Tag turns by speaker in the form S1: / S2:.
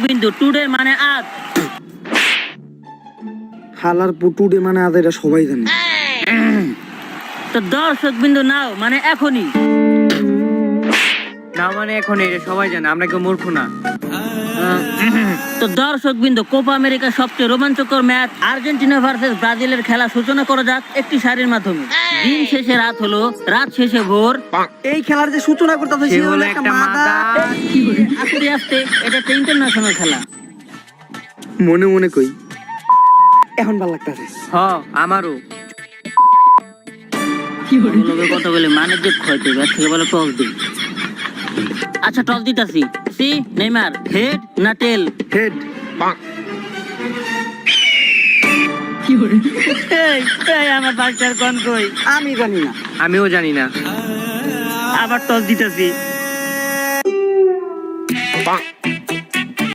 S1: বিন্দু, টুডে মানে আজ।
S2: হালার পুটুডে মানে আজ, এটা সবাই জানে।
S1: তো দর্শক বিন্দু নাও মানে এখনই।
S3: না মানে এখন এটা সবাই জানে, আমরা কেউ মূর্খ না।
S1: তো দর্শক বিন্দু, কোপা আমেরিকার সবচেয়ে রোমাঞ্চকর ম্যাচ আর্জেন্টিনা ভার্সেস ব্রাজিলের খেলা সূচনা করা যাক একটি সারির মাধ্যমে। দিন শেষে রাত হলো, রাত শেষে ভোর।
S2: এই খেলার যে সূচনা করতেছে
S3: সে
S2: সে
S3: হলো
S2: হলো
S3: একটা
S2: একটা মাদা।
S1: আস্তে আস্তে, এটা একটা ইন্টারন্যাশনাল খেলা।
S2: মনে মনে কই এখন ভালো লাগতেছে।
S3: হ আমারও।
S1: লোকের কথা বলে মানে যে ক্ষয়তে ব্যাট থেকে বলে টস দিই। আচ্ছা টস দিতাছি। সি নেইমার, হেড না টেল?
S2: হেড।
S1: এই আমার বাচ্চার কোন কই?
S2: আমি জানি না।
S3: আমিও জানি না।
S1: আবার টস দিতেছি।